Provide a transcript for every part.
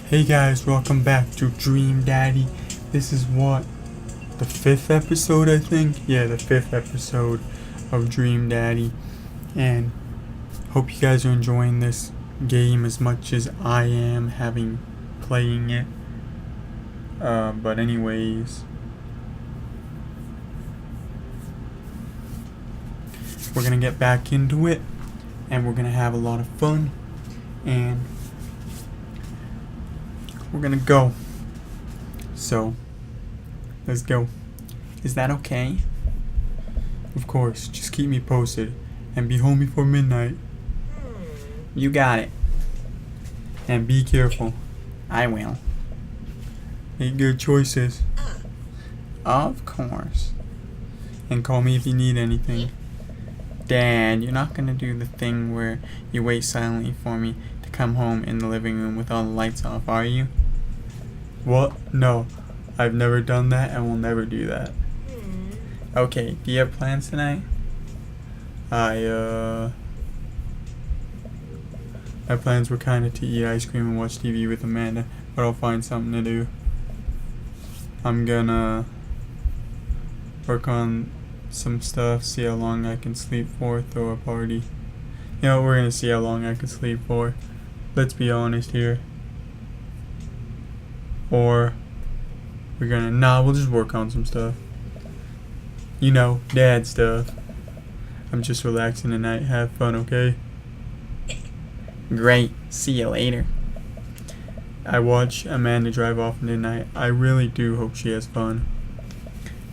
Hey guys, welcome back to Dream Daddy. This is what? The 5th episode, I think? Yeah, the 5th episode of Dream Daddy. And hope you guys are enjoying this game as much as I am playing it. But anyways, we're gonna get back into it and we're gonna have a lot of fun and we're gonna go. So, let's go. Is that okay? Of course, just keep me posted and be home before midnight. You got it. And be careful. I will. Make good choices. Of course. And call me if you need anything. Dad, you're not gonna do the thing where you wait silently for me to come home in the living room with all the lights off, are you? What? No. I've never done that and will never do that. Okay, do you have plans tonight? My plans were kinda to eat ice cream and watch TV with Amanda, but I'll find something to do. I'm gonna work on some stuff, see how long I can sleep for, throw a party. You know, we're gonna see how long I can sleep for. Let's be honest here. Or we'll just work on some stuff. You know, dad stuff. I'm just relaxing tonight. Have fun, okay? Great. See you later. I watch Amanda drive off tonight. I really do hope she has fun.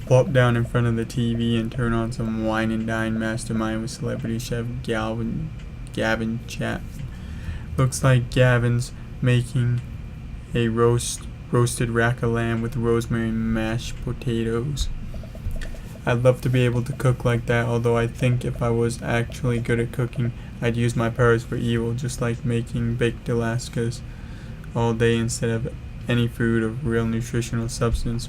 Plop down in front of the TV and turn on some Wine and Dine Mastermind with celebrity chef Gavin Chapman. Looks like Gavin's making a roasted rack of lamb with rosemary and mashed potatoes. I'd love to be able to cook like that, although I think if I was actually good at cooking, I'd use my powers for evil, just like making baked Alaskas all day instead of any food of real nutritional substance.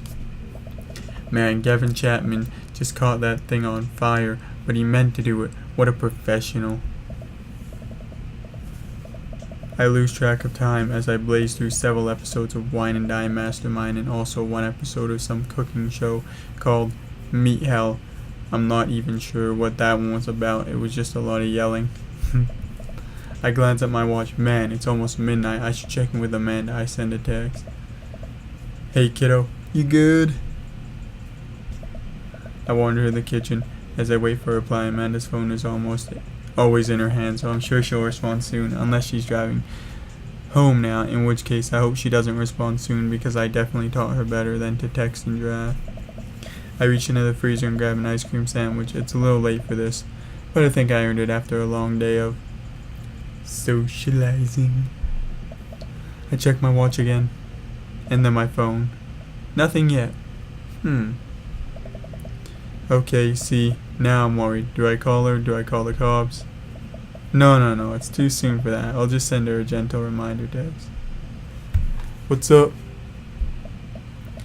Man, Gavin Chapman just caught that thing on fire, but he meant to do it. What a professional. I lose track of time as I blaze through several episodes of Wine and Dine Mastermind and also one episode of some cooking show called Meat Hell. I'm not even sure what that one was about. It was just a lot of yelling. I glance at my watch. Man, it's almost midnight. I should check in with Amanda. I send a text. Hey kiddo, you good? I wander to the kitchen. As I wait for a reply, Amanda's phone is almost always in her hand, so I'm sure she'll respond soon, unless she's driving home now, in which case I hope she doesn't respond soon because I definitely taught her better than to text and drive. I reach into the freezer and grab an ice cream sandwich. It's a little late for this, but I think I earned it after a long day of socializing. I check my watch again, and then my phone. Nothing yet. Okay, see, now I'm worried. Do I call her? Do I call the cops? No, it's too soon for that. I'll just send her a gentle reminder text. What's up?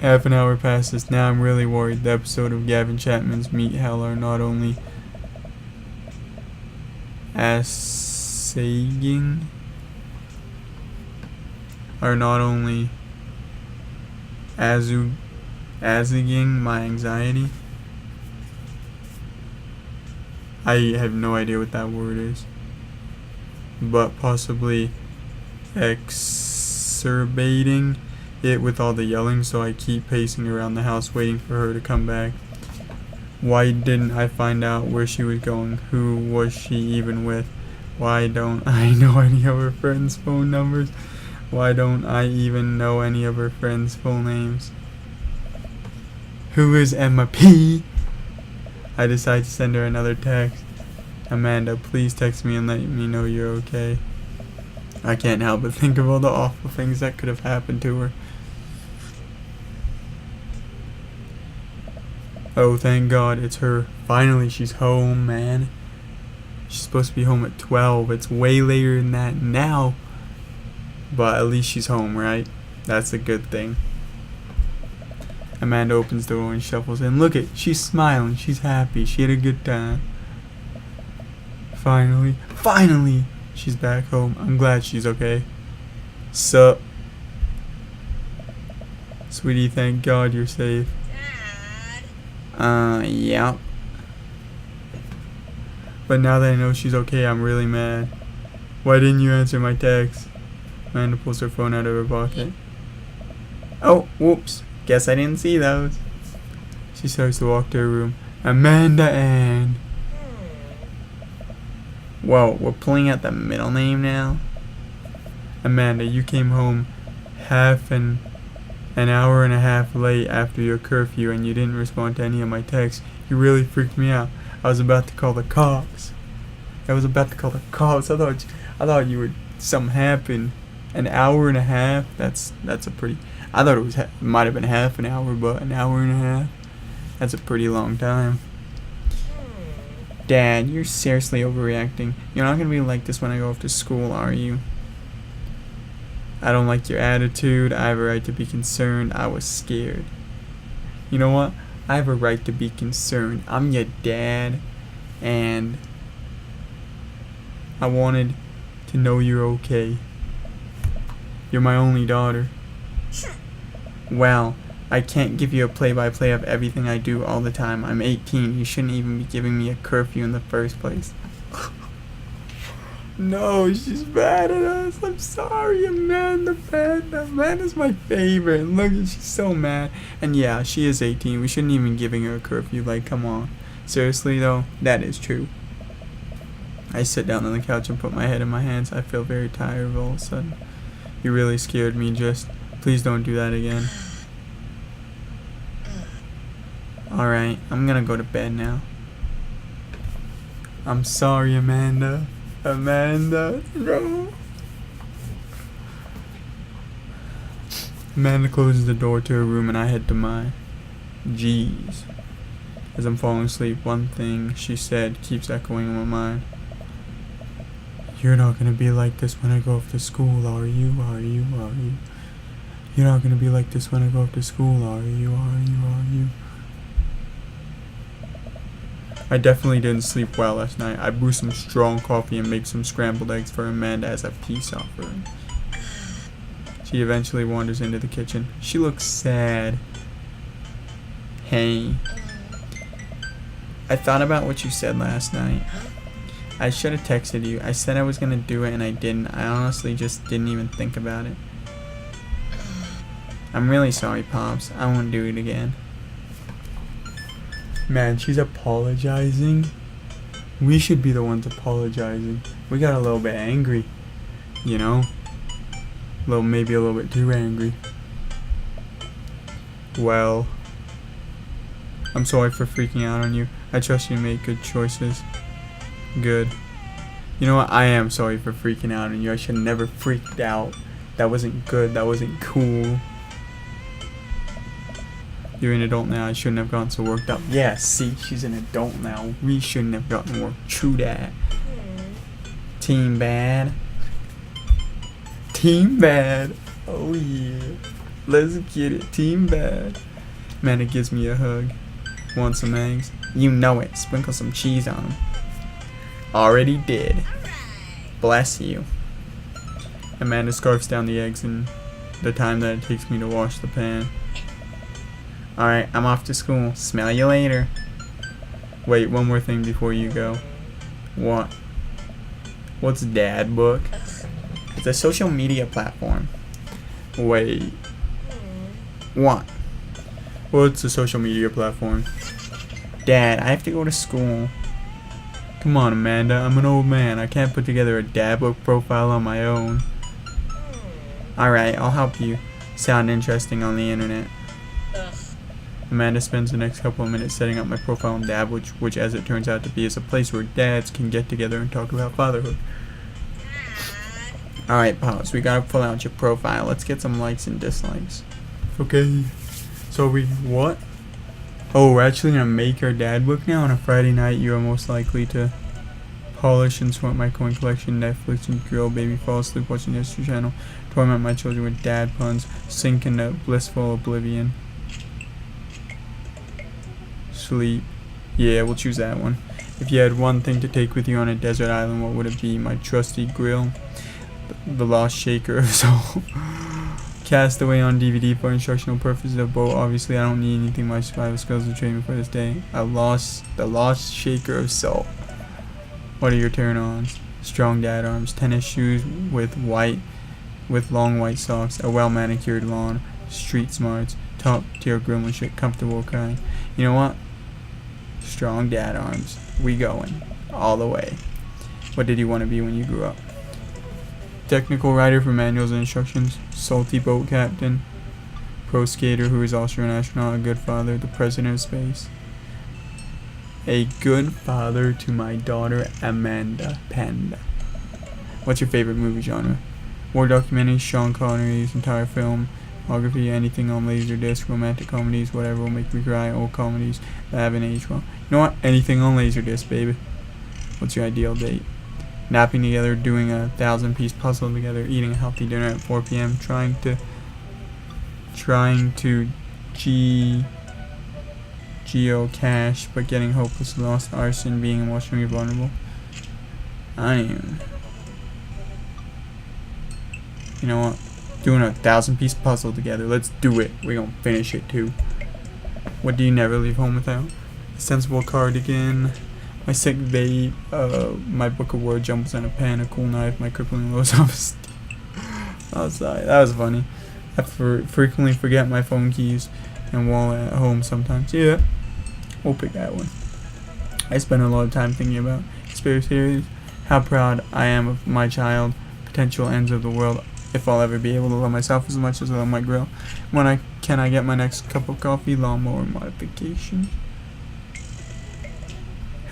Half an hour passes. Now I'm really worried. The episode of Gavin Chapman's Meat Hell are not only assagging my anxiety. I have no idea what that word is, but possibly exacerbating it with all the yelling, so I keep pacing around the house waiting for her to come back. Why didn't I find out where she was going? Who was she even with? Why don't I know any of her friends' phone numbers? Why don't I even know any of her friends' full names? Who is Emma P? I decide to send her another text. Amanda, please text me and let me know you're okay. I can't help but think of all the awful things that could have happened to her. Oh, thank God, it's her. Finally, she's home, man. She's supposed to be home at 12. It's way later than that now. But at least she's home, right? That's a good thing. Amanda opens the door and shuffles in. Look it, she's smiling. She's happy. She had a good time. Finally, she's back home. I'm glad she's okay. Sup? Sweetie, thank God you're safe. Yep. But now that I know she's okay, I'm really mad. Why didn't you answer my text? Amanda pulls her phone out of her pocket. Oh, whoops. Guess I didn't see those. She starts to walk to her room. Amanda Ann. Whoa, we're pulling out the middle name now? Amanda, you came home half an hour and a half late after your curfew and you didn't respond to any of my texts. You really freaked me out. I was about to call the cops. I thought you were something happened. An hour and a half? That's a pretty... I thought it might have been half an hour, but an hour and a half? That's a pretty long time. Dad, you're seriously overreacting. You're not gonna be like this when I go off to school, are you? I don't like your attitude. I have a right to be concerned. I was scared. You know what? I have a right to be concerned. I'm your dad, and I wanted to know you're okay. You're my only daughter. Well, I can't give you a play-by-play of everything I do all the time. I'm 18. You shouldn't even be giving me a curfew in the first place. No, she's mad at us. I'm sorry, Amanda. Amanda's my favorite. And look, she's so mad. And yeah, she is 18. We shouldn't even giving her a curfew. Like, come on. Seriously, though, that is true. I sit down on the couch and put my head in my hands. I feel very tired all of a sudden. You really scared me. Please don't do that again. Alright, I'm gonna go to bed now. I'm sorry, Amanda. Amanda, no. Amanda closes the door to her room and I head to mine. Jeez. As I'm falling asleep, one thing she said keeps echoing in my mind. You're not gonna be like this when I go off to school, are you? Are you? Are you? You're not gonna be like this when I go off to school, are you? Are you? Are you? I definitely didn't sleep well last night. I brewed some strong coffee and made some scrambled eggs for Amanda as a peace offering. She eventually wanders into the kitchen. She looks sad. Hey. I thought about what you said last night. I should have texted you. I said I was gonna do it and I didn't. I honestly just didn't even think about it. I'm really sorry, Pops. I won't do it again. Man, she's apologizing. We should be the ones apologizing. We got a little bit angry, you know? Maybe a little bit too angry. Well, I'm sorry for freaking out on you. I trust you to make good choices. Good. You know what? I am sorry for freaking out on you. I should have never freaked out. That wasn't good. That wasn't cool. You're an adult now. I shouldn't have gotten so worked up. Yeah, see, she's an adult now. We shouldn't have gotten worked. True that. Team bad. Team bad. Oh yeah. Let's get it. Team bad. Man, it gives me a hug. Want some eggs? You know it. Sprinkle some cheese on them. Already did. Bless you. Amanda scarfs down the eggs in the time that it takes me to wash the pan. Alright, I'm off to school. Smell you later. Wait, one more thing before you go. What? What's Dad Book? It's a social media platform. Wait. What? What's a social media platform? Dad, I have to go to school. Come on, Amanda. I'm an old man. I can't put together a Dad Book profile on my own. Alright, I'll help you. Sound interesting on the internet. Amanda spends the next couple of minutes setting up my profile on Dad, which as it turns out to be is a place where dads can get together and talk about fatherhood. Alright, Pops, we gotta pull out your profile. Let's get some likes and dislikes. Okay. So what? Oh, we're actually gonna make our Dad Book now. On a Friday night, you are most likely to polish and sort my coin collection, Netflix and grill, baby fall asleep watching the History Channel, torment my children with dad puns, sink into blissful oblivion. Sleep. Yeah, we'll choose that one. If you had one thing to take with you on a desert island, what would it be? My trusty grill, the lost shaker of soul. Castaway on DVD for instructional purposes of boat. Obviously, I don't need anything. My survival skills and training for this day. The lost shaker of salt. What are your turn-ons? Strong dad arms. Tennis shoes with long white socks. A well-manicured lawn. Street smarts. Top tier grillmanship. Comfortable crying. You know what? Strong dad arms. We going all the way. What did you want to be when you grew up? Technical writer for manuals and instructions, salty boat captain, pro skater who is also an astronaut, a good father, the president of space. A good father to my daughter Amanda Panda. What's your favorite movie genre? War documentary, Sean Connery's entire filmography, anything on Laserdisc, romantic comedies, whatever will make me cry, old comedies that haven't aged well. You know what? Anything on Laserdisc, baby. What's your ideal date? Napping together, doing a 1,000-piece puzzle together, eating a healthy dinner at 4 p.m., trying to geocache, but getting hopeless, lost, arson, being emotionally vulnerable. You know what? Doing a 1,000-piece puzzle together. Let's do it. We're gonna finish it too. What do you never leave home without? A sensible cardigan. My sick vape, my book of word jumbles and a pen, a cool knife, my crippling low self-esteem. Outside. That was funny. I frequently forget my phone keys and wallet at home sometimes. Yeah, we'll pick that one. I spend a lot of time thinking about conspiracy theories, how proud I am of my child, potential ends of the world, if I'll ever be able to love myself as much as I love my grill. Can I get my next cup of coffee, lawnmower modification?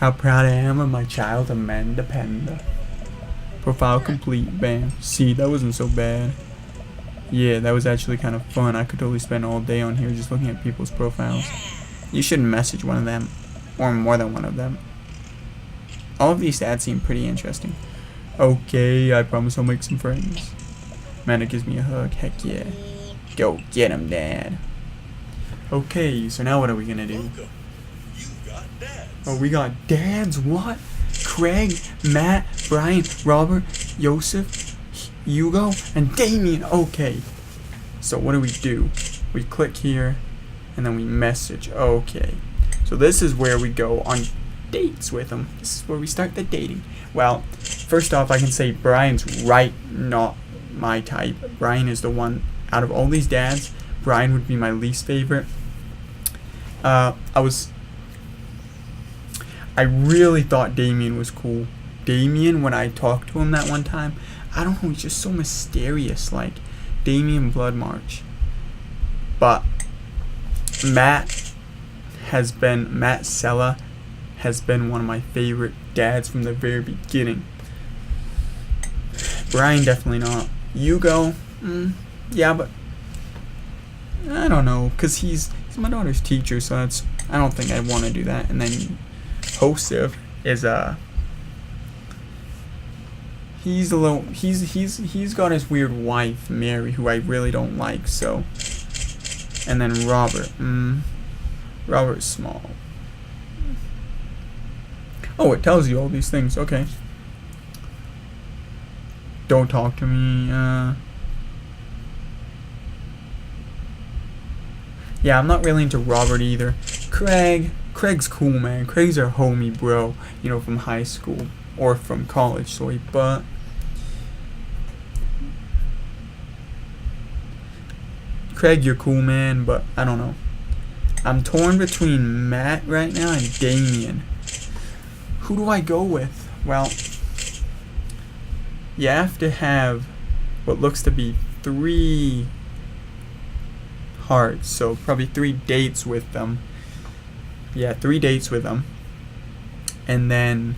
How proud I am of my child, Amanda Panda. Profile complete, bam. See, that wasn't so bad. Yeah, that was actually kind of fun. I could totally spend all day on here just looking at people's profiles. You should message one of them, or more than one of them. All of these ads seem pretty interesting. Okay, I promise I'll make some friends. Amanda gives me a hug, heck yeah. Go get him, Dad. Okay, so now what are we gonna do? Oh, we got dads, what? Craig, Matt, Brian, Robert, Joseph, Hugo, and Damien. Okay. So what do? We click here, and then we message. Okay. So this is where we go on dates with them. This is where we start the dating. Well, first off, I can say Brian's not my type. Brian is the one, out of all these dads, Brian would be my least favorite. I really thought Damien was cool. Damien, when I talked to him that one time, I don't know, he's just so mysterious, like Damien Bloodmarch. But Matt Sella has been one of my favorite dads from the very beginning. Brian, definitely not. Hugo, yeah, but I don't know, cause he's my daughter's teacher, so I don't think I'd want to do that. And then Joseph is he's got his weird wife Mary, who I really don't like. So, and then Robert's small. Oh, it tells you all these things. Okay. Don't talk to me. Yeah, I'm not really into Robert either. Craig's cool, man. Craig's our homie, bro. You know, from high school. Or from college, sorry. But Craig, you're cool, man. But I don't know. I'm torn between Matt right now and Damien. Who do I go with? Well, you have to have what looks to be 3 hearts. So probably 3 dates with them. Yeah, 3 dates with them. And then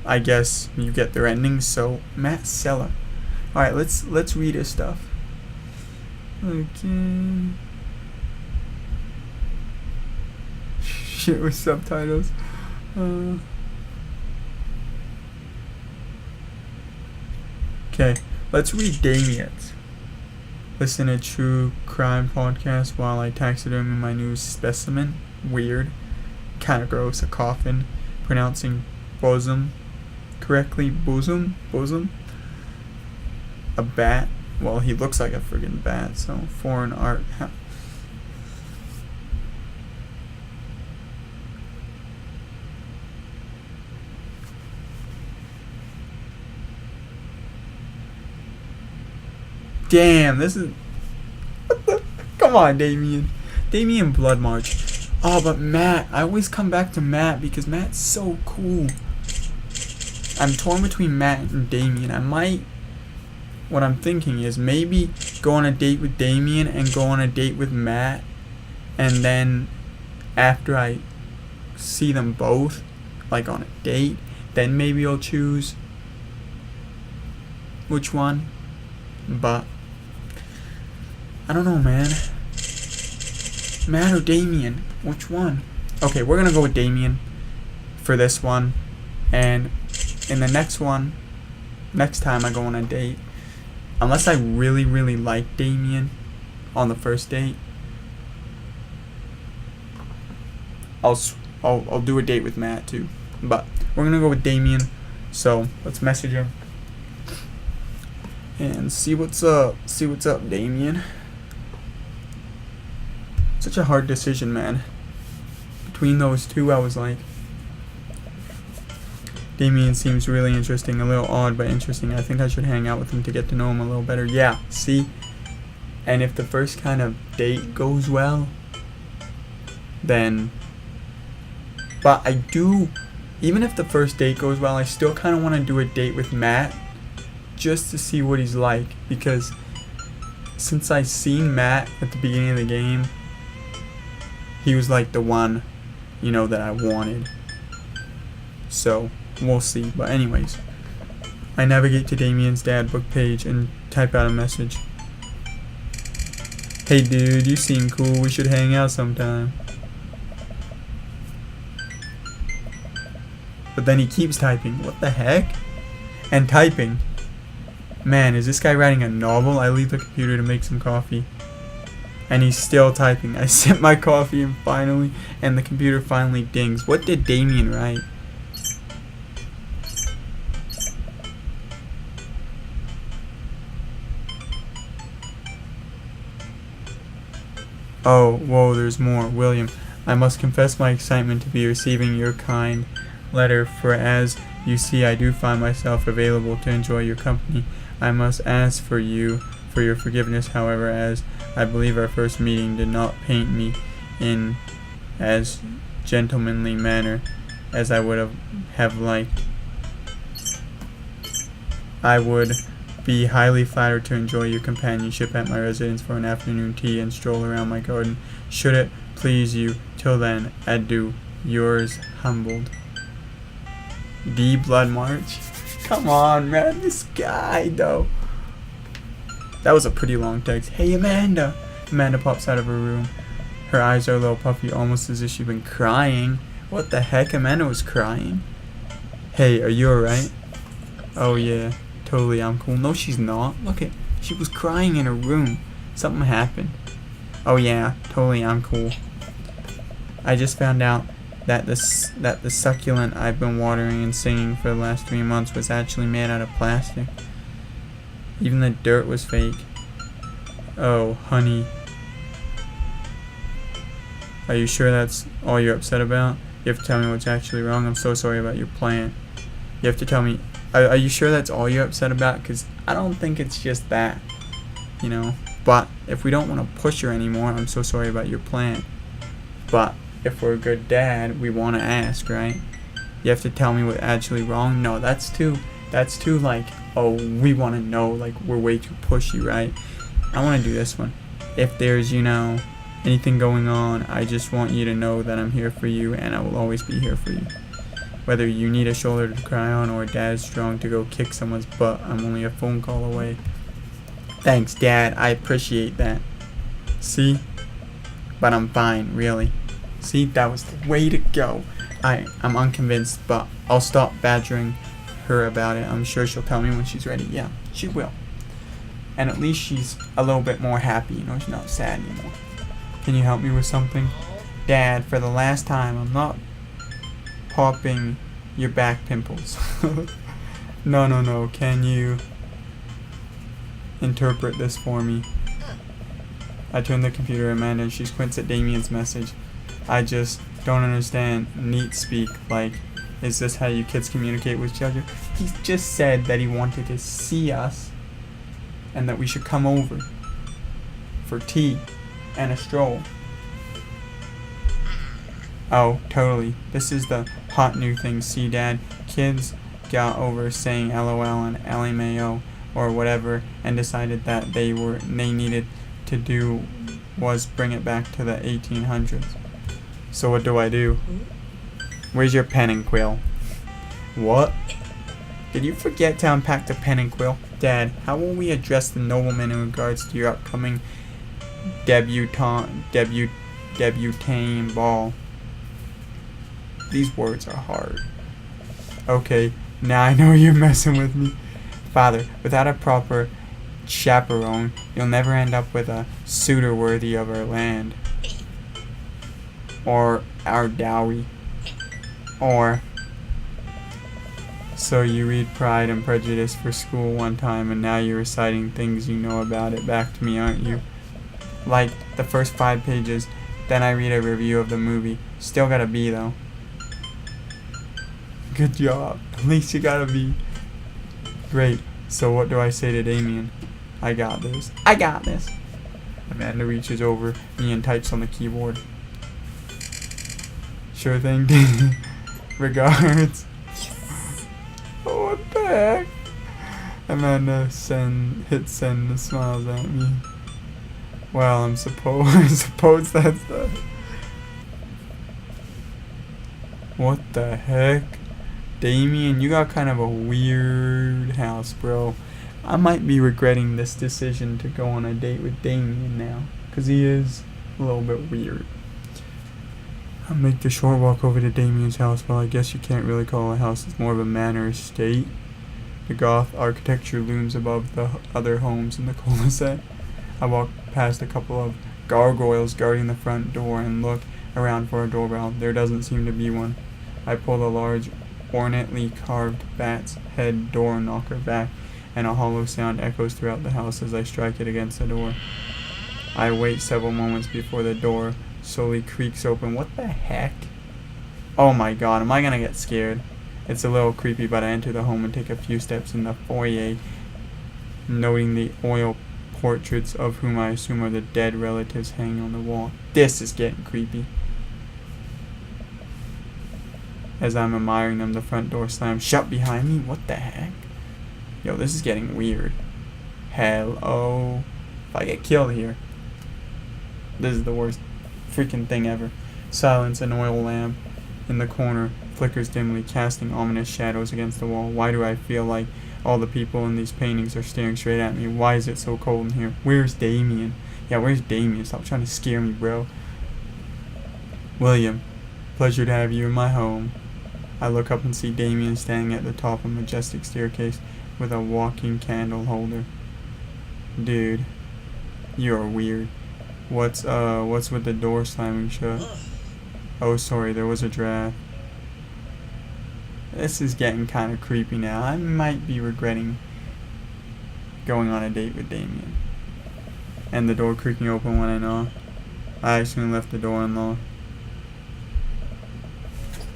I guess you get their endings. So Matt Sella. Alright, let's read his stuff. Okay. Shit with subtitles. Okay, let's read Damien's. Listen to true crime podcast while I taxidermy my new specimen. Weird. Kinda gross. A coffin. Pronouncing bosom correctly. Bosom? A bat. Well, he looks like a friggin' bat, so foreign art. Damn, this is. What the? Come on, Damien. Damien Blood March. Oh, but Matt. I always come back to Matt because Matt's so cool. I'm torn between Matt and Damien. I might. What I'm thinking is maybe go on a date with Damien and go on a date with Matt. And then after I see them both, like on a date, then maybe I'll choose which one. But I don't know, man. Matt or Damien? Which one? Okay, we're gonna go with Damien for this one. And in the next one, next time I go on a date, unless I really, really like Damien on the first date, I'll do a date with Matt too. But we're gonna go with Damien. So let's message him and see what's up. See what's up, Damien. Such a hard decision, man. Between those two, I was like, Damien seems really interesting, a little odd but interesting. I think I should hang out with him to get to know him a little better. Yeah, see? And if the first kind of date goes well, then... But I do... Even if the first date goes well, I still kind of want to do a date with Matt just to see what he's like. Because since I seen Matt at the beginning of the game, he was like the one, you know, that I wanted. So... we'll see. But anyways, I navigate to Damien's dad book page and type out a message. Hey dude, you seem cool. We should hang out sometime. But then he keeps typing. What the heck? And typing. Man, is this guy writing a novel? I leave the computer to make some coffee. And he's still typing. I sip my coffee and the computer finally dings. What did Damien write? Oh, whoa, there's more. William, I must confess my excitement to be receiving your kind letter, for as you see, I do find myself available to enjoy your company. I must ask for your forgiveness, however, as I believe our first meeting did not paint me in as gentlemanly manner as I would have liked. I would be highly flattered to enjoy your companionship at my residence for an afternoon tea and stroll around my garden, should it please you. Till then, adieu. Yours humbled. D. Blood March. Come on, man, this guy though. That was a pretty long text. Hey, Amanda. Amanda pops out of her room. Her eyes are a little puffy, almost as if she'd been crying. What the heck? Amanda was crying. Hey, are you alright? Oh yeah. Totally, I'm cool. No, she's not. Look at, she was crying in her room. Something happened. Oh yeah, totally, I'm cool. I just found out that the succulent I've been watering and singing for the last 3 months was actually made out of plastic. Even the dirt was fake. Oh, honey. Are you sure that's all you're upset about? You have to tell me what's actually wrong. I'm so sorry about your plant. You have to tell me. Are you sure that's all you're upset about? Because I don't think it's just that, you know. But if we don't want to push her anymore, I'm so sorry about your plan. But if we're a good dad, we want to ask, right? You have to tell me what's actually wrong. No, that's too like, oh, we want to know, like we're way too pushy, right? I want to do this one. If there's, you know, anything going on, I just want you to know that I'm here for you and I will always be here for you. Whether you need a shoulder to cry on or Dad's strong to go kick someone's butt, I'm only a phone call away. Thanks, Dad. I appreciate that. See? But I'm fine, really. See? That was the way to go. I'm unconvinced, but I'll stop badgering her about it. I'm sure she'll tell me when she's ready. Yeah, she will. And at least she's a little bit more happy, you know, she's not sad anymore. Can you help me with something? Dad, for the last time, I'm not popping your back pimples. No, can you? interpret this for me. I turn the computer to Amanda and she squints at Damien's message. I just don't understand neat speak. Like, is this how you kids communicate with each other? He just said that he wanted to see us and that we should come over for tea and a stroll. Oh, totally. This is the hot new thing. See, Dad, kids got over saying LOL and LMAO or whatever and decided that they needed to do was bring it back to the 1800s. So what do I do? Where's your pen and quill? What? Did you forget to unpack the pen and quill? Dad, how will we address the nobleman in regards to your upcoming debutante ball? These words are hard. Okay, now I know you're messing with me. Father, without a proper chaperone, you'll never end up with a suitor worthy of our land. Or our dowry. Or... So you read Pride and Prejudice for school one time and now you're reciting things you know about it back to me, aren't you? Like the first 5 pages, then I read a review of the movie. Still got a B though. Good job. At least you got a B. Great. So what do I say to Damien? I got this. I got this. Amanda reaches over me and types on the keyboard. Sure thing. Regards. Oh, what the heck? Amanda hits send and smiles at me. Well, I suppose that's the... What the heck? Damien, you got kind of a weird house, bro. I might be regretting this decision to go on a date with Damien now, because he is a little bit weird. I'll make the short walk over to Damien's house. Well, I guess you can't really call it a house. It's more of a manor estate. The goth architecture looms above the other homes in the cul-de-sac. I walk past a couple of gargoyles guarding the front door and look around for a doorbell. There doesn't seem to be one. I pull the large, ornately carved bat's head door knocker back, and a hollow sound echoes throughout the house as I strike it against the door. I wait several moments before the door slowly creaks open. What the heck? Oh my god, am I gonna get scared? It's a little creepy, but I enter the home and take a few steps in the foyer, noting the oil portraits of whom I assume are the dead relatives hanging on the wall. This is getting creepy. As I'm admiring them, the front door slams shut behind me. What the heck? Yo, this is getting weird. Hello. If I get killed here, this is the worst freaking thing ever. Silence. An oil lamp in the corner flickers dimly, casting ominous shadows against the wall. Why do I feel like all the people in these paintings are staring straight at me? Why is it so cold in here? Where's Damien? Yeah, where's Damien? Stop trying to scare me, bro. William, pleasure to have you in my home. I look up and see Damien standing at the top of a majestic staircase with a walking candle holder. Dude, you're weird. What's with the door slamming shut? Oh, sorry, there was a draft. This is getting kind of creepy now. I might be regretting going on a date with Damien. And the door creaking open when I knock. I accidentally left the door unlocked.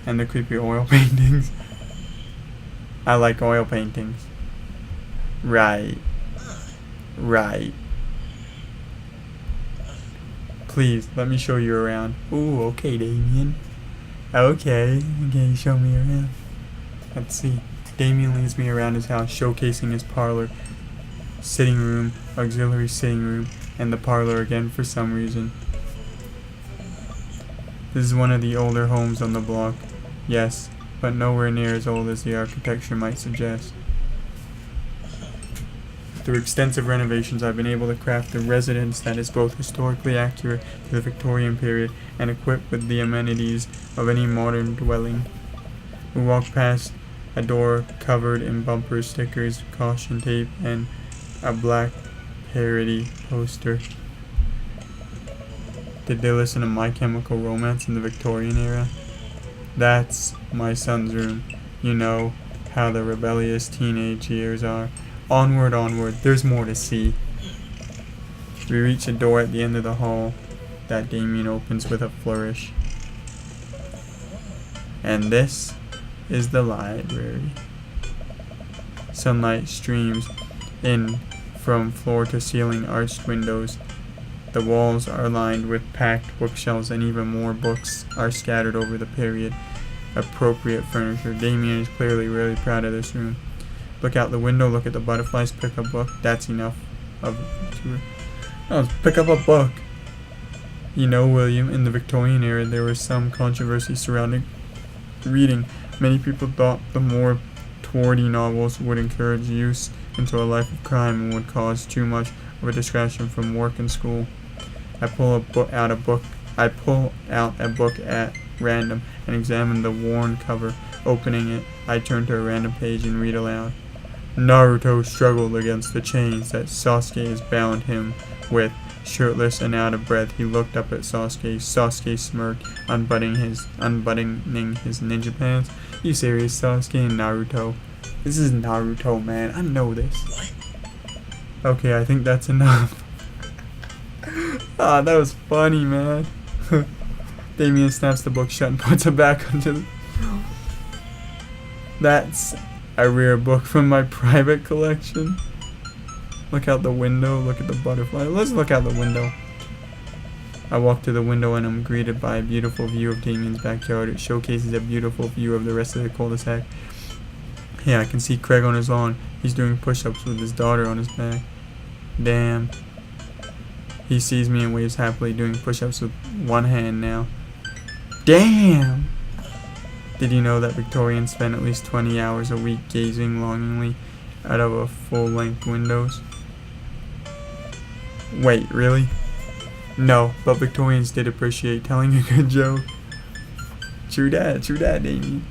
And the creepy oil paintings. I like oil paintings. Right. Right. Please, let me show you around. Ooh, okay, Damien. Okay, show me around. Let's see. Damien leads me around his house, showcasing his parlor, sitting room, auxiliary sitting room, and the parlor again for some reason. This is one of the older homes on the block. Yes, but nowhere near as old as the architecture might suggest. Through extensive renovations, I've been able to craft a residence that is both historically accurate to the Victorian period and equipped with the amenities of any modern dwelling. We walk past a door covered in bumper stickers, caution tape, and a black parody poster. Did they listen to My Chemical Romance in the Victorian era? That's my son's room. You know how the rebellious teenage years are. Onward, onward. There's more to see. We reach a door at the end of the hall that Damien opens with a flourish. And this is the library. Sunlight streams in from floor to ceiling arched windows. The walls are lined with packed bookshelves, and even more books are scattered over the period appropriate furniture. Damien is clearly really proud of this room. Look out the window, look at the butterflies, pick a book. That's enough of a tour. Oh, pick up a book. You know, William, in the Victorian era, there was some controversy surrounding reading. Many people thought the more toward novels would encourage youth into a life of crime and would cause too much of a distraction from work and school. I pull out a book at random and examine the worn cover. Opening it, I turn to a random page and read aloud. Naruto struggled against the chains that Sasuke bound him with. Shirtless and out of breath, he looked up at Sasuke. Sasuke smirked, unbuttoning his ninja pants. You serious, Sasuke and Naruto? This is Naruto, man. I know this. Okay, I think that's enough. That was funny, man. Damien snaps the book shut and puts it back onto the... That's a rare book from my private collection. Look out the window, look at the butterfly. Let's look out the window. I walk to the window and I'm greeted by a beautiful view of Damien's backyard. It showcases a beautiful view of the rest of the cul-de-sac. Yeah, I can see Craig on his lawn. He's doing push-ups with his daughter on his back. Damn. He sees me and waves happily, doing push-ups with one hand now. Damn! Did you know that Victorians spend at least 20 hours a week gazing longingly out of a full-length windows? Wait, really? No, but Victorians did appreciate telling a good joke. True that, Damien.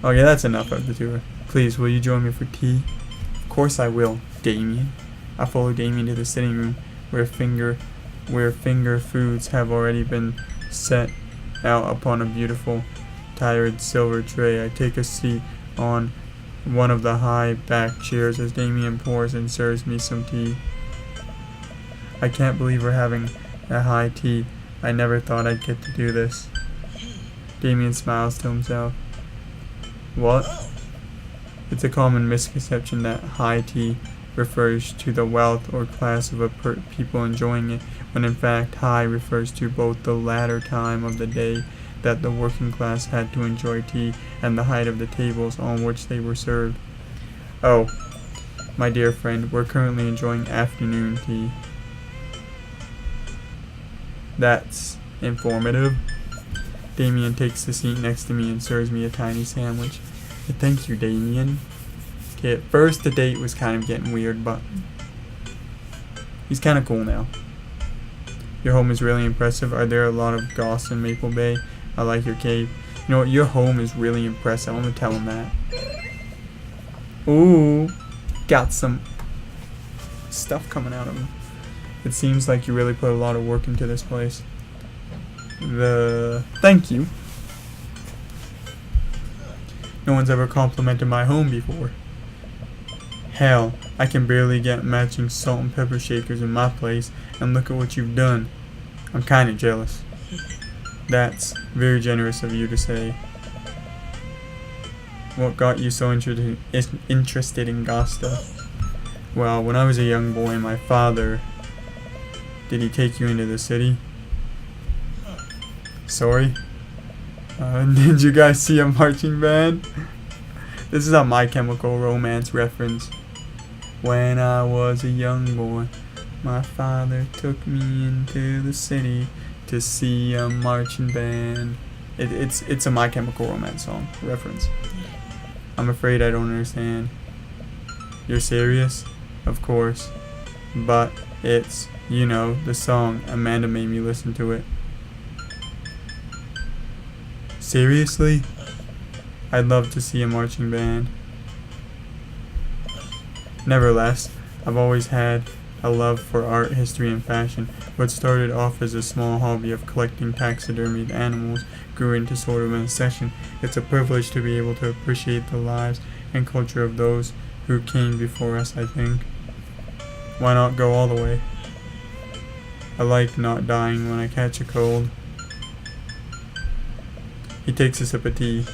Okay, that's enough of the tour. Please, will you join me for tea? Of course I will, Damien. I follow Damien to the sitting room where finger foods have already been set out upon a beautiful tired silver tray. I take a seat on one of the high-backed chairs as Damien pours and serves me some tea. I can't believe we're having a high tea. I never thought I'd get to do this. Damien smiles to himself. What? It's a common misconception that high tea refers to the wealth or class of people enjoying it, when in fact high refers to both the latter time of the day that the working class had to enjoy tea and the height of the tables on which they were served. Oh, my dear friend, we're currently enjoying afternoon tea. That's informative. Damien takes the seat next to me and serves me a tiny sandwich. Thank you, Damien. Okay, at first the date was kind of getting weird, but he's kind of cool now. Your home is really impressive. Are there a lot of goths in Maple Bay? I like your cave. You know what? Your home is really impressive. I'm gonna tell him that. Ooh, got some stuff coming out of him. It seems like you really put a lot of work into this place. Thank you. No one's ever complimented my home before. Hell, I can barely get matching salt and pepper shakers in my place, and look at what you've done. I'm kinda jealous. That's very generous of you to say. What got you so interested in goth stuff? Well, when I was a young boy, my father... Did he take you into the city? Sorry? Did you guys see a marching band? This is a My Chemical Romance reference. When I was a young boy, my father took me into the city to see a marching band. It's a My Chemical Romance song reference. I'm afraid I don't understand. You're serious? Of course. But it's, you know, the song. Amanda made me listen to it. Seriously? I'd love to see a marching band. Nevertheless, I've always had a love for art, history, and fashion. What started off as a small hobby of collecting taxidermied animals grew into sort of an obsession. It's a privilege to be able to appreciate the lives and culture of those who came before us, I think. Why not go all the way? I like not dying when I catch a cold. He takes a sip of tea.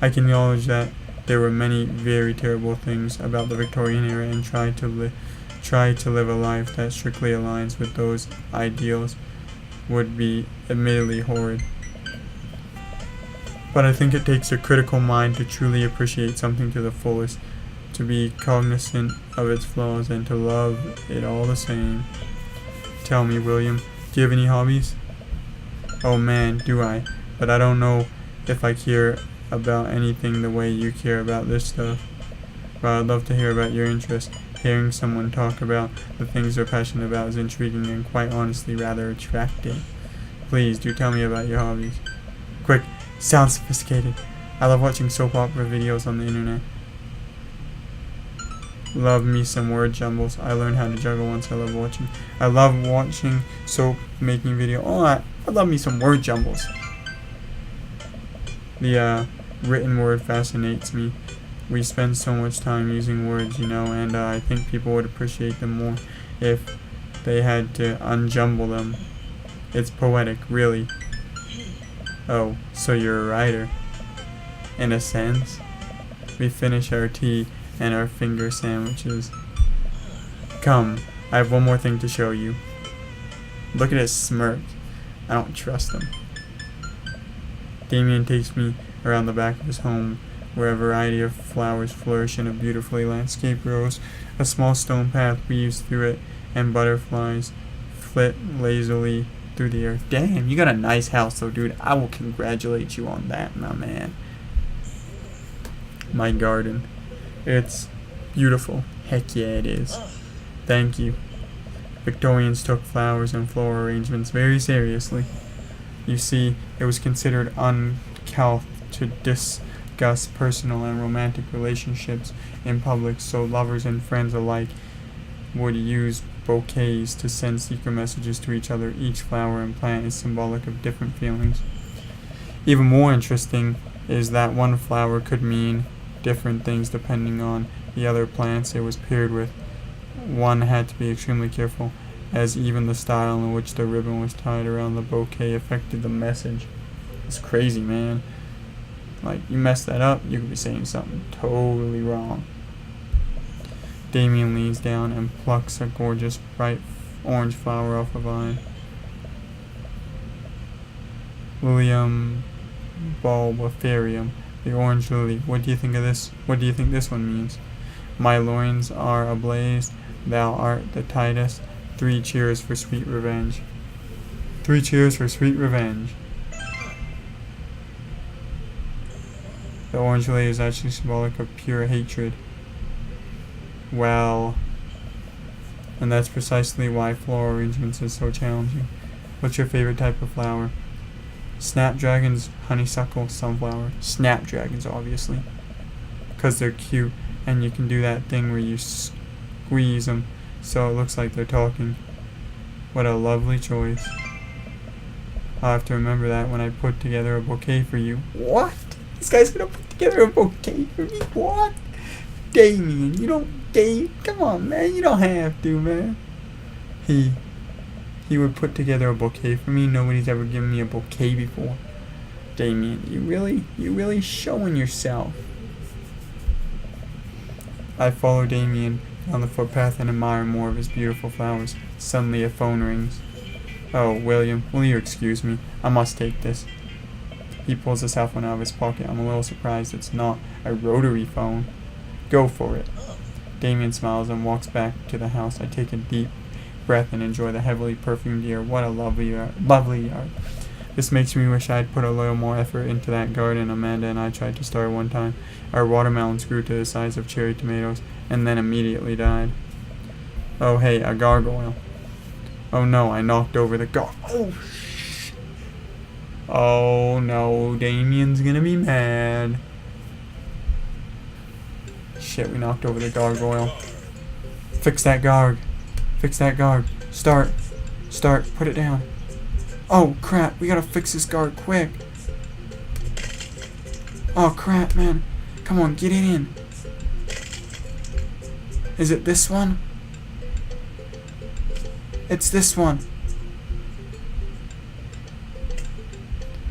I can acknowledge that there were many very terrible things about the Victorian era and try to live a life that strictly aligns with those ideals would be admittedly horrid. But I think it takes a critical mind to truly appreciate something to the fullest, to be cognizant of its flaws and to love it all the same. Tell me, William, do you have any hobbies? Oh man, do I. But I don't know if I care about anything the way you care about this stuff. But I'd love to hear about your interest. Hearing someone talk about the things they're passionate about is intriguing and quite honestly rather attractive. Please do tell me about your hobbies. Quick, sounds sophisticated. I love watching soap opera videos on the internet. Love me some word jumbles. I learned how to juggle once. I love watching soap making video. I love me some word jumbles. The written word fascinates me. We spend so much time using words, and I think people would appreciate them more if they had to unjumble them. It's poetic, really. Oh, so you're a writer. In a sense. We finish our tea and our finger sandwiches. Come, I have one more thing to show you. Look at his smirk. I don't trust him. Damien takes me around the back of his home, where a variety of flowers flourish in a beautifully landscaped rose. A small stone path weaves through it, and butterflies flit lazily through the air. Damn, you got a nice house though, dude. I will congratulate you on that, my man. My garden. It's beautiful. Heck yeah, it is. Thank you. Victorians took flowers and floral arrangements very seriously. You see, it was considered uncouth to discuss personal and romantic relationships in public, so lovers and friends alike would use bouquets to send secret messages to each other. Each flower and plant is symbolic of different feelings. Even more interesting is that one flower could mean different things depending on the other plants it was paired with. One had to be extremely careful, as even the style in which the ribbon was tied around the bouquet affected the message. It's crazy, man. Like, you mess that up, you could be saying something totally wrong. Damien leans down and plucks a gorgeous bright orange flower off a vine. Lilium bulbifarium, the orange lily. What do you think of this? What do you think this one means? My loins are ablaze, thou art the tightest. 3 cheers for sweet revenge. 3 cheers for sweet revenge. The orange lily is actually symbolic of pure hatred. Well, and that's precisely why floral arrangements is so challenging. What's your favorite type of flower? Snapdragons, honeysuckle, sunflower. Snapdragons, obviously. Because they're cute, and you can do that thing where you squeeze them so it looks like they're talking. What a lovely choice. I'll have to remember that when I put together a bouquet for you. What? This guy's gonna put together a bouquet for me? What? Damien, come on, man, you don't have to, man. He would put together a bouquet for me. Nobody's ever given me a bouquet before. Damien, you really showing yourself. I follow Damien down the footpath and admire more of his beautiful flowers. Suddenly a phone rings. Oh, William, will you excuse me? I must take this. He pulls a cell phone out of his pocket. I'm a little surprised it's not a rotary phone. Go for it. Damien smiles and walks back to the house. I take a deep breath and enjoy the heavily perfumed air. What a lovely yard. This makes me wish I'd put a little more effort into that garden Amanda and I tried to start one time. Our watermelons grew to the size of cherry tomatoes and then immediately died. Oh hey, a gargoyle. Oh no, I knocked over the Oh no, Damien's gonna be mad. Shit, we knocked over the gargoyle. Fix that guard. Start, put it down. Oh crap, we gotta fix this guard quick. Oh crap, man. Come on, get it in. Is it this one? It's this one.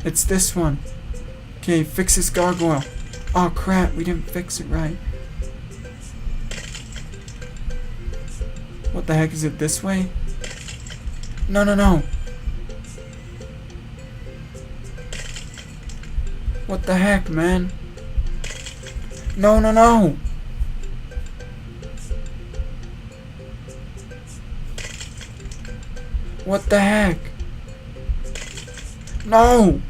It's this one. Okay, fix this gargoyle. Oh crap, we didn't fix it right. What the heck, is it this way? No, no, no. What the heck, man? No, no, no. What the heck? No.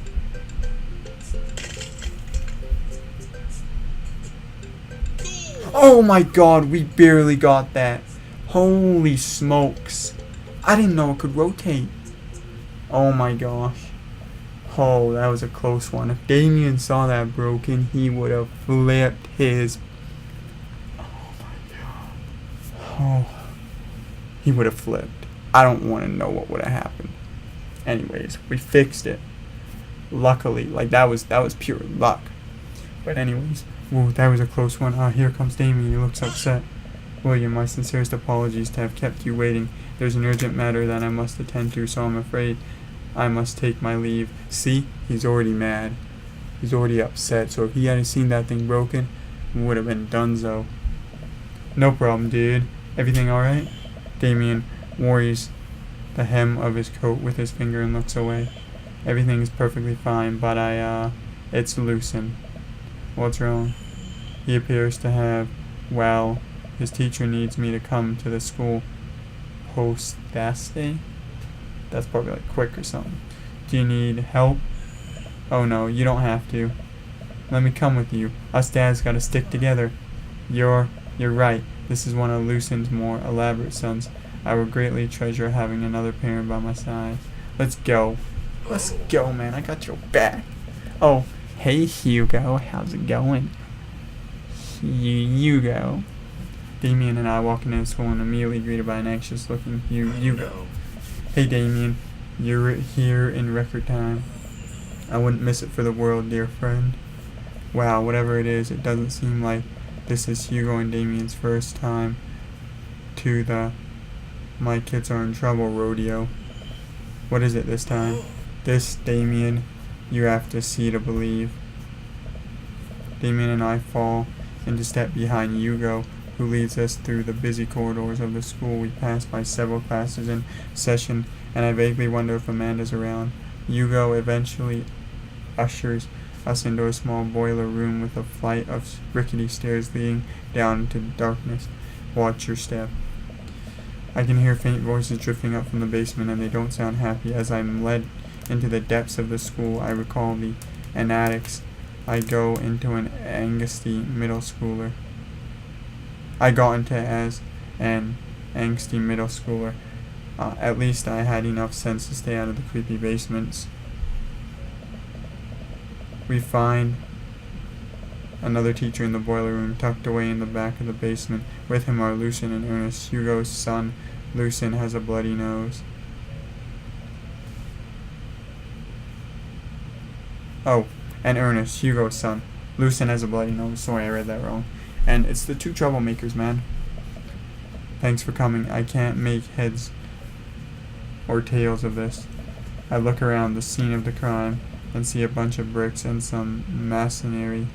Oh my god, we barely got that. Holy smokes. I didn't know it could rotate. Oh my gosh. Oh, that was a close one. If Damien saw that broken, he would have flipped his... Oh my god. Oh. He would have flipped. I don't want to know what would have happened. Anyways, we fixed it. Luckily, like that was pure luck. But anyways, whoa, that was a close one. Here comes Damien. He looks upset. William, my sincerest apologies to have kept you waiting. There's an urgent matter that I must attend to, so I'm afraid I must take my leave. See? He's already mad. He's already upset. So if he hadn't seen that thing broken, it would have been donezo. No problem, dude. Everything alright? Damien worries the hem of his coat with his finger and looks away. Everything is perfectly fine, but it's loosened. What's wrong? He appears to have, well, his teacher needs me to come to the school post-day. That's probably like quick or something. Do you need help? Oh no, you don't have to. Let me come with you. Us dads gotta stick together. You're right. This is one of Lucen's more elaborate sons. I would greatly treasure having another parent by my side. Let's go. Let's go, man. I got your back. Oh, hey Hugo. How's it going? Hugo. Damien and I walk into school and immediately greeted by an anxious-looking Hugo. Hey Damien, you're here in record time. I wouldn't miss it for the world, dear friend. Wow, whatever it is, it doesn't seem like this is Hugo and Damien's first time to the "my kids are in trouble" rodeo. What is it this time? This, Damien, you have to see to believe. Damien and I fall into step behind Hugo, who leads us through the busy corridors of the school. We pass by several classes in session, and I vaguely wonder if Amanda's around. Hugo eventually ushers us into a small boiler room with a flight of rickety stairs leading down into darkness. Watch your step. I can hear faint voices drifting up from the basement, and they don't sound happy. As I'm led into the depths of the school, I recall the anatics. I go into an angsty middle schooler. I got into as an angsty middle schooler. At least I had enough sense to stay out of the creepy basements. We find another teacher in the boiler room, tucked away in the back of the basement. With him are Lucen and Ernest, Hugo's son. Lucen has a bloody nose. Oh, and Ernest, Hugo's son. Lucen has a bloody nose. Sorry, I read that wrong. And it's the two troublemakers, man. Thanks for coming. I can't make heads or tails of this. I look around the scene of the crime and see a bunch of bricks and some masonry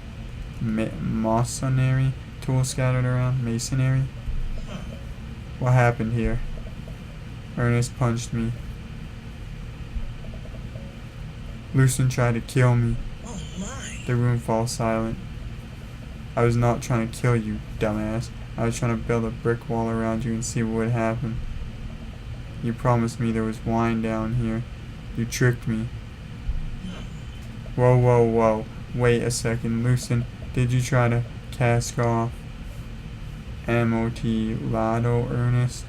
tools scattered around. Masonry? What happened here? Ernest punched me. Lucen tried to kill me. Oh my. The room falls silent. I was not trying to kill you, dumbass. I was trying to build a brick wall around you and see what would happen. You promised me there was wine down here. You tricked me. Whoa, whoa, whoa. Wait a second. Lucen, did you try to cast off Amontillado, Ernest?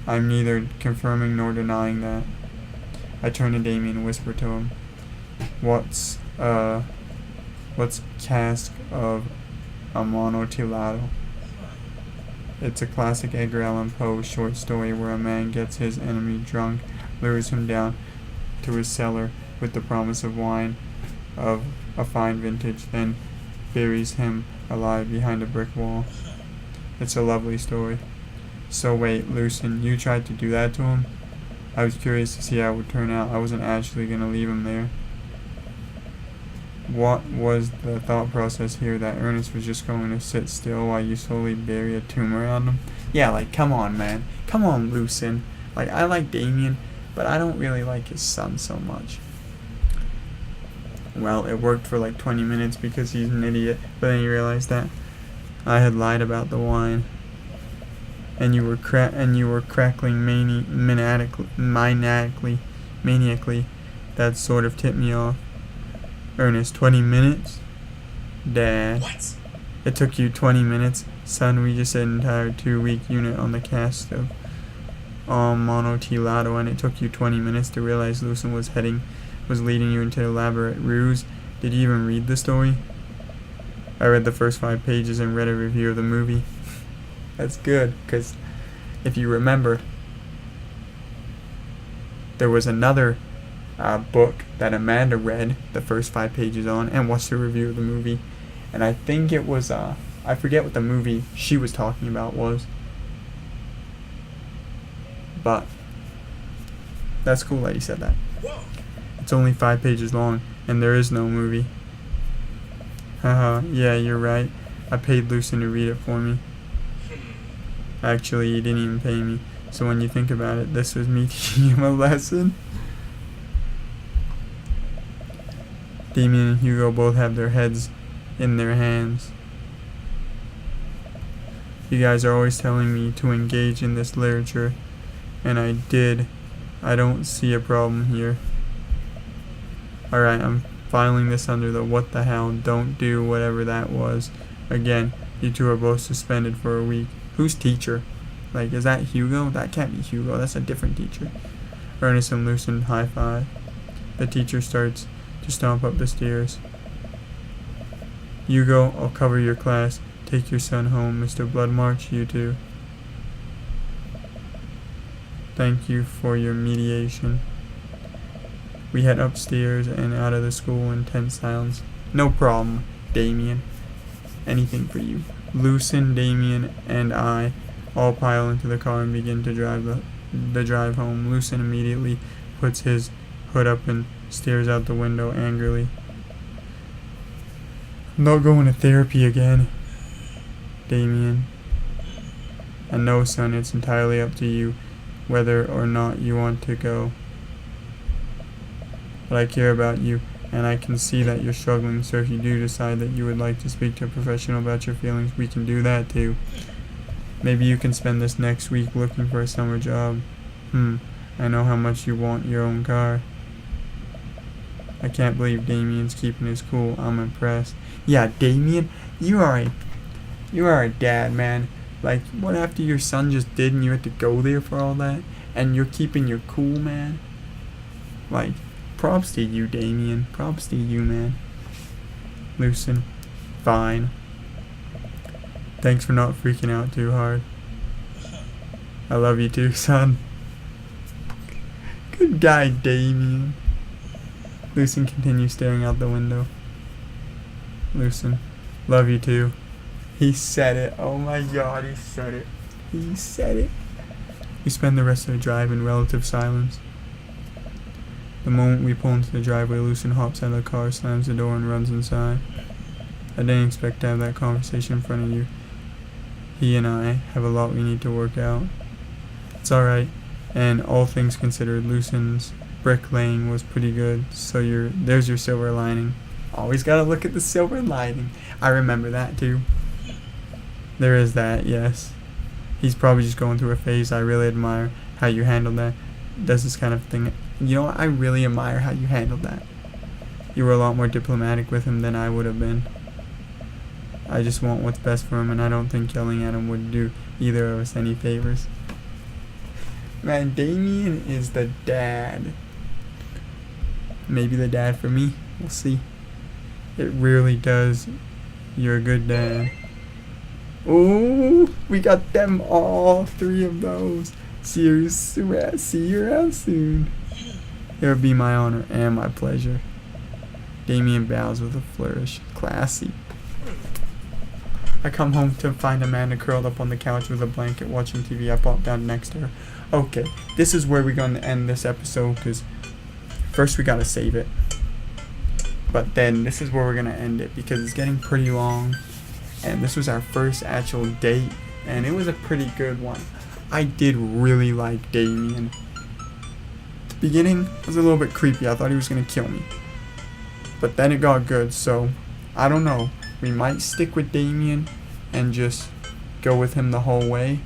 I'm neither confirming nor denying that. I turn to Damien and whisper to him. What's cask of Amontillado? It's a classic Edgar Allan Poe short story where a man gets his enemy drunk, lures him down to his cellar with the promise of wine of a fine vintage, then buries him alive behind a brick wall. It's a lovely story. So wait, Lucien, you tried to do that to him? I was curious to see how it would turn out. I wasn't actually going to leave him there. What was the thought process here, that Ernest was just going to sit still while you slowly bury a tomb around him? Yeah, like, come on, man. Come on, Lucien. Like, I like Damien, but I don't really like his son so much. Well, it worked for like 20 minutes because he's an idiot, but then he realized that I had lied about the wine. And you were crackling maniacally. That sort of tipped me off. Ernest, 20 minutes? Dad. What? It took you 20 minutes? Son, we just had an entire 2-week unit on the cast of Amontillado, and it took you 20 minutes to realize Lucien was leading you into an elaborate ruse. Did you even read the story? I read the first 5 pages and read a review of the movie. That's good, because if you remember, there was another book that Amanda read the first 5 pages on and watched a review of the movie. And I think it was, I forget what the movie she was talking about was. But that's cool that you said that. Whoa. It's only 5 pages long, and there is no movie. Haha, yeah, you're right. I paid Lucien to read it for me. Actually, he didn't even pay me. So when you think about it, this was me teaching him a lesson. Damien and Hugo both have their heads in their hands. You guys are always telling me to engage in this literature, and I did. I don't see a problem here. Alright, I'm filing this under the what the hell, don't do whatever that was. Again, you two are both suspended for a week. Who's teacher? Like, is that Hugo? That can't be Hugo, that's a different teacher. Ernest and Lucien high five. The teacher starts to stomp up the stairs. Hugo, I'll cover your class. Take your son home, Mr. Bloodmarch, you two. Thank you for your mediation. We head upstairs and out of the school in tense silence. No problem, Damien. Anything for you. Lucien, Damien, and I all pile into the car and begin to drive the drive home. Lucien immediately puts his hood up and stares out the window angrily. I'm not going to therapy again, Damien. And no, son, it's entirely up to you whether or not you want to go. But I care about you, and I can see that you're struggling, so if you do decide that you would like to speak to a professional about your feelings, we can do that too. Maybe you can spend this next week looking for a summer job. I know how much you want your own car. I can't believe Damien's keeping his cool. I'm impressed. Yeah, Damien, you are a dad, man. Like, what after your son just did and you had to go there for all that, and you're keeping your cool, man? Like, props to you, Damien. Props to you, man. Lucien, fine. Thanks for not freaking out too hard. I love you too, son. Good guy, Damien. Lucien continues staring out the window. Lucien, love you too. He said it. Oh my god, he said it. He said it. We spend the rest of the drive in relative silence. The moment we pull into the driveway, Lucien hops out of the car, slams the door, and runs inside. I didn't expect to have that conversation in front of you. He and I have a lot we need to work out. It's alright, and all things considered, Lucien's bricklaying was pretty good, so there's your silver lining. Always gotta look at the silver lining. I remember that too. There is that, yes. He's probably just going through a phase. I really admire how you handled that. Does this kind of thing. You know what? I really admire how you handled that. You were a lot more diplomatic with him than I would have been. I just want what's best for him, and I don't think yelling at him would do either of us any favors. Man, Damien is the dad. Maybe the dad for me. We'll see. It really does. You're a good dad. Ooh, we got them all 3 of those. See you around soon. It would be my honor and my pleasure. Damien bows with a flourish. Classy. I come home to find Amanda curled up on the couch with a blanket watching TV. I pop down next to her. Okay, this is where we're going to end this episode, because first we got to save it. But then this is where we're going to end it, because it's getting pretty long. And this was our first actual date, and it was a pretty good one. I did really like Damien. At the beginning, it was a little bit creepy. I thought he was going to kill me. But then it got good, so I don't know. We might stick with Damien and just go with him the whole way.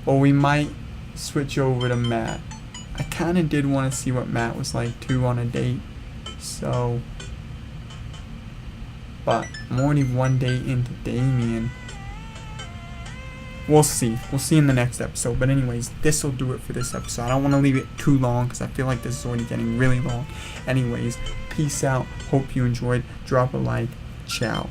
Or we might switch over to Matt. I kind of did want to see what Matt was like too on a date. So, but I'm already one date into Damien. We'll see. We'll see in the next episode. But anyways, this will do it for this episode. I don't want to leave it too long because I feel like this is already getting really long. Anyways, peace out. Hope you enjoyed. Drop a like. Ciao.